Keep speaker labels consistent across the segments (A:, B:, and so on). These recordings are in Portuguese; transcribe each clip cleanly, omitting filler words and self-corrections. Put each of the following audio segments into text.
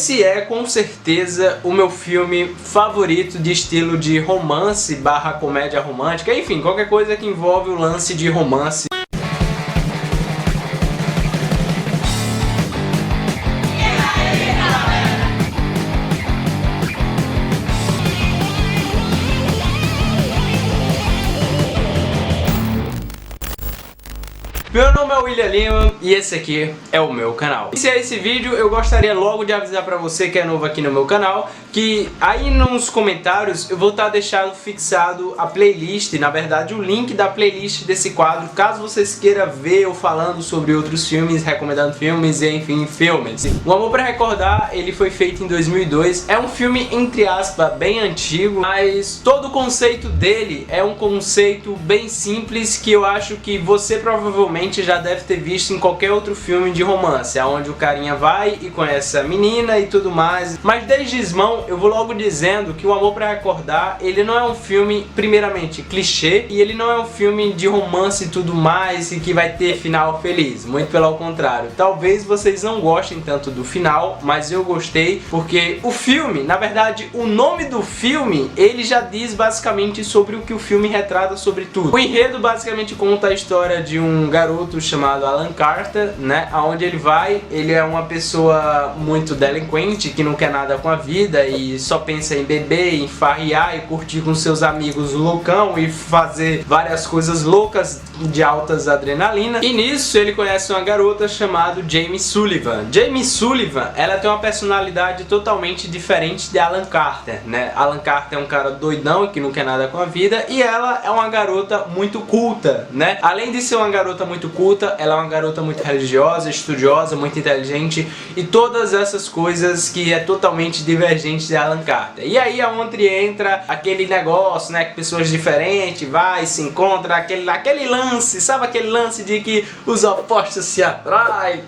A: esse é com certeza o meu filme favorito de estilo de romance barra comédia romântica, enfim, qualquer coisa que envolve o lance de romance. Meu nome é William Lima e esse aqui é o meu canal. Iniciar esse vídeo, eu gostaria logo de avisar pra você que é novo aqui no meu canal que aí nos comentários eu vou estar deixando fixado a playlist, na verdade o link da playlist desse quadro, caso vocês queiram ver eu falando sobre outros filmes, recomendando filmes e enfim, filmes. O Amor Pra Recordar, ele foi feito em 2002, é um filme entre aspas bem antigo, mas todo o conceito dele é um conceito bem simples que eu acho que você provavelmente já deve ter visto em qualquer outro filme de romance, onde o carinha vai e conhece a menina e tudo mais. Mas desde Ismão eu vou logo dizendo que o Amor Pra Recordar, ele não é um filme primeiramente clichê e ele não é um filme de romance e tudo mais e que vai ter final feliz, muito pelo contrário. Talvez vocês não gostem tanto do final, mas eu gostei porque o filme, na verdade o nome do filme, ele já diz basicamente sobre o que o filme retrata sobre tudo. O enredo basicamente conta a história de um garoto chamado Alan Carter, né, aonde ele é uma pessoa muito delinquente, que não quer nada com a vida e só pensa em beber, em farrear e curtir com seus amigos loucão e fazer várias coisas loucas de altas adrenalina. E nisso ele conhece uma garota chamada Jamie Sullivan. Jamie Sullivan, ela tem uma personalidade totalmente diferente de Alan Carter, né? Alan Carter é um cara doidão que não quer nada com a vida e ela é uma garota muito culta, né? Além de ser uma garota muito culta, ela é uma garota muito religiosa, estudiosa, muito inteligente e todas essas coisas que é totalmente divergente de Alan Carter. E aí é onde entra aquele negócio, né, que pessoas diferentes vai, se encontra, aquele lance, sabe aquele lance de que os opostos se atraem,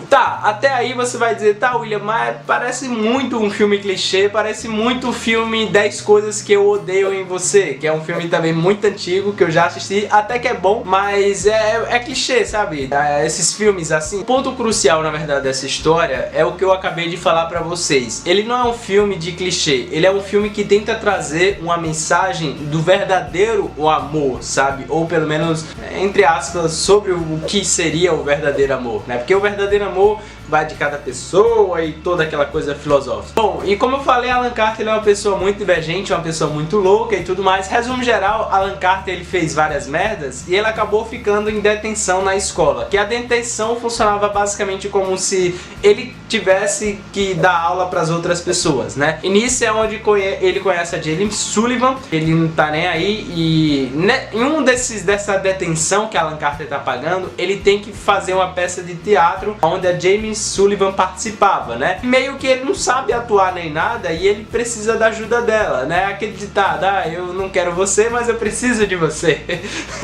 A: tá, até aí você vai dizer, tá William, mas parece muito um filme clichê, parece muito o filme 10 coisas que eu odeio em você, que é um filme também muito antigo, que eu já assisti, até que é bom, mas é clichê, sabe? Esses filmes assim. O ponto crucial, na verdade, dessa história é o que eu acabei de falar pra vocês. Ele não é um filme de clichê, ele é um filme que tenta trazer uma mensagem do verdadeiro amor, sabe? Ou pelo menos, entre aspas, sobre o que seria o verdadeiro amor, né? Porque o verdadeiro amor vai de cada pessoa e toda aquela coisa filosófica. Bom, e como eu falei, Alan Carter ele é uma pessoa muito divergente, uma pessoa muito louca e tudo mais. Resumo geral, Alan Carter ele fez várias merdas e ele acabou ficando em detenção na escola. Que a detenção funcionava basicamente como se ele tivesse que dar aula para as outras pessoas, né? E nisso é onde ele conhece a Jamie Sullivan, ele não tá nem aí e em dessa detenção que Alan Carter tá pagando, ele tem que fazer uma peça de teatro onde a Jamie Sullivan participava, né? Meio que ele não sabe atuar nem nada e ele precisa da ajuda dela, né? Aquele ditado, eu não quero você, mas eu preciso de você.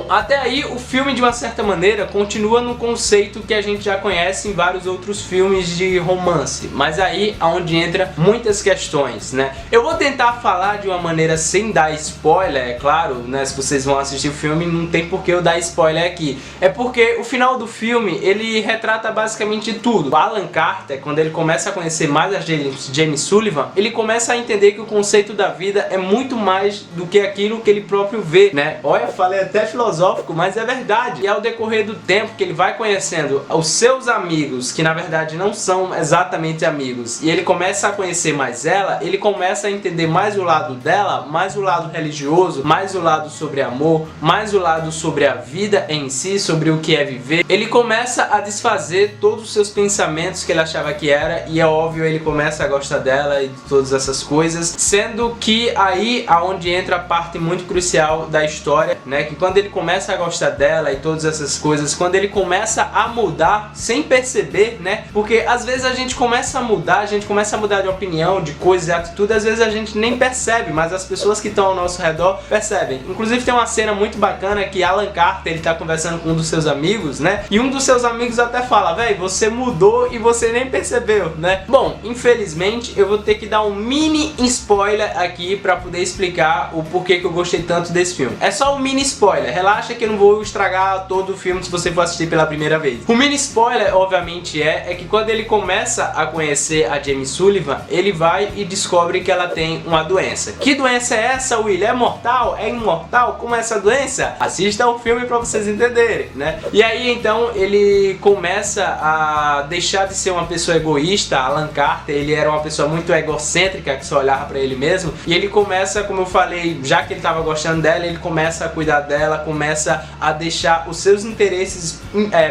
A: Até aí o filme de uma certa maneira continua no conceito que a gente já conhece em vários outros filmes de romance, mas aí é onde entra muitas questões, né? Eu vou tentar falar de uma maneira sem dar spoiler, é claro, né? Se vocês vão assistir o filme não tem por que eu dar spoiler aqui. É porque o final do filme ele retrata basicamente tudo. Alan Carter, quando ele começa a conhecer mais a Jamie Sullivan, ele começa a entender que o conceito da vida é muito mais do que aquilo que ele próprio vê, né? Olha, falei até filosófico, mas é verdade. E ao decorrer do tempo que ele vai conhecendo os seus amigos, que na verdade não são exatamente amigos, e ele começa a conhecer mais ela, ele começa a entender mais o lado dela, mais o lado religioso, mais o lado sobre amor, mais o lado sobre a vida em si, sobre o que é viver. Ele começa a desfazer todos os seus pensamentos que ele achava que era, e é óbvio, ele começa a gostar dela e de todas essas coisas, sendo que aí aonde entra a parte muito crucial da história, né, que quando ele começa a gostar dela e todas essas coisas, quando ele começa a mudar sem perceber, né, porque às vezes a gente começa a mudar de opinião, de coisas e atitude, às vezes a gente nem percebe, mas as pessoas que estão ao nosso redor percebem. Inclusive tem uma cena muito bacana que Alan Carter Carter, ele tá conversando com um dos seus amigos, né? E um dos seus amigos até fala, véi, você mudou e você nem percebeu, né? Bom, infelizmente eu vou ter que dar um mini spoiler aqui pra poder explicar o porquê que eu gostei tanto desse filme. É só um mini spoiler, relaxa que eu não vou estragar todo o filme se você for assistir pela primeira vez. O mini spoiler, obviamente, é que quando ele começa a conhecer a Jamie Sullivan, ele vai e descobre que ela tem uma doença. Que doença é essa, Will? É mortal? É imortal? Como é essa doença? Assista o filme pra vocês entenderem, né? E aí, então, ele começa a deixar de ser uma pessoa egoísta. Alan Carter, ele era uma pessoa muito egocêntrica, que só olhava pra ele mesmo. E ele começa, como eu falei, já que ele tava gostando dela, ele começa a cuidar dela, começa a deixar os seus interesses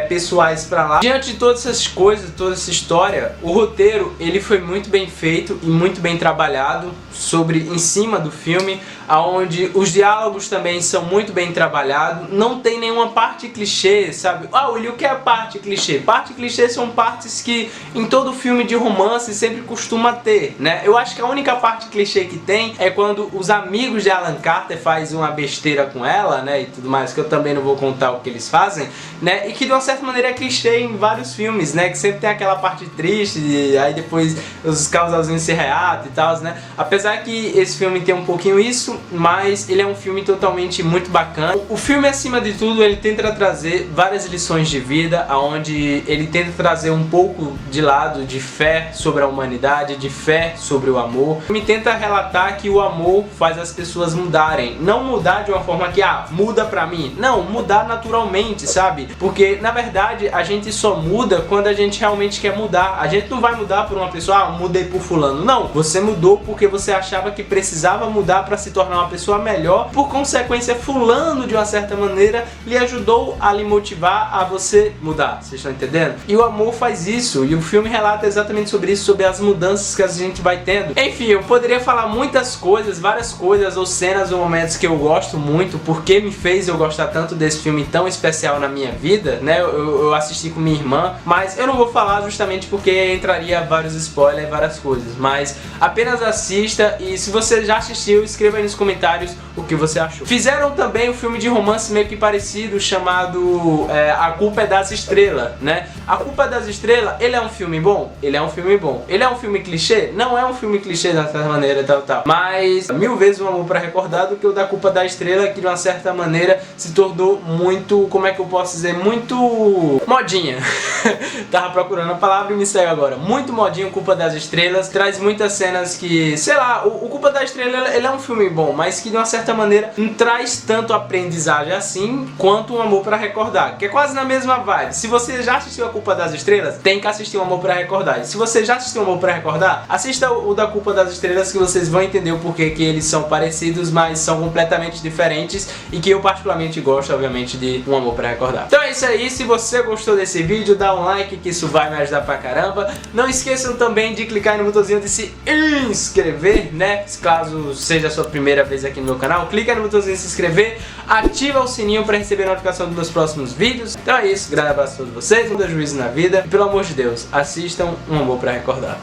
A: pessoais pra lá. Diante de todas essas coisas, toda essa história, o roteiro, ele foi muito bem feito e muito bem trabalhado em cima do filme, aonde os diálogos também são muito bem trabalhados, não tem nenhuma parte clichê, sabe? Ah, William, o que é parte clichê? Parte clichê são partes que em todo filme de romance sempre costuma ter, né? Eu acho que a única parte clichê que tem é quando os amigos de Alan Carter fazem uma besteira com ela, né, e tudo mais, que eu também não vou contar o que eles fazem, né, e que de uma certa maneira é clichê em vários filmes, né, que sempre tem aquela parte triste, e aí depois os casalzinhos se reatam e tal, né? Apesar que esse filme tem um pouquinho isso, mas ele é um filme totalmente muito bacana. O filme, acima de tudo, ele tenta trazer várias lições de vida, onde ele tenta trazer um pouco de lado de fé sobre a humanidade, de fé sobre o amor. O filme tenta relatar que o amor faz as pessoas mudarem, não mudar de uma forma que, muda pra mim, não, mudar naturalmente, sabe? Porque, na verdade, a gente só muda quando a gente realmente quer mudar. A gente não vai mudar por uma pessoa, mudei por fulano, não, você mudou porque você achava que precisava mudar pra se tornar uma pessoa melhor, por consequência, fulano, de uma certa maneira, lhe ajudou a lhe motivar a você mudar, vocês estão entendendo? E o amor faz isso, e o filme relata exatamente sobre isso, sobre as mudanças que a gente vai tendo. Enfim, eu poderia falar muitas coisas, várias coisas, ou cenas ou momentos que eu gosto muito, porque me fez eu gostar tanto desse filme tão especial na minha vida, né? Eu assisti com minha irmã, mas eu não vou falar justamente porque entraria vários spoilers, várias coisas, mas apenas assista, e se você já assistiu, escreva aí nos comentários o que você achou. Fizeram também um filme de romance meio que parecido, chamado A Culpa é das Estrelas, né? A Culpa é das Estrelas, ele é um filme bom? Ele é um filme bom. Ele é um filme clichê? Não é um filme clichê de certa maneira, tal. Mas mil vezes Um Amor pra Recordar do que o da Culpa da Estrela, que de uma certa maneira se tornou muito, como é que eu posso dizer, muito modinha. Tava procurando a palavra e me saiu agora. Muito modinho Culpa das Estrelas. Traz muitas cenas que, sei lá, o Culpa da Estrela, ele é um filme bom, mas que de uma certa maneira não traz tanto aprendizagem assim quanto Um Amor pra Recordar, que é quase na mesma vibe. Se você já assistiu a Culpa das Estrelas, tem que assistir Um Amor pra Recordar. E se você já assistiu Um Amor pra Recordar, assista o da Culpa das Estrelas, que vocês vão entender o porquê que eles são parecidos, mas são completamente diferentes, e que eu particularmente gosto, obviamente, de Um Amor pra Recordar. Então é isso aí, se você gostou desse vídeo, dá um like, que isso vai me ajudar pra caramba. Não esqueçam também de clicar aí no botãozinho de se inscrever, né? Caso seja a sua primeira vez aqui no meu canal, clica no botãozinho de se inscrever, ativa o sininho para receber a notificação dos meus próximos vídeos. Então é isso, grande abraço a todos vocês, não dê juízo na vida, e pelo amor de Deus, assistam Um Amor pra Recordar.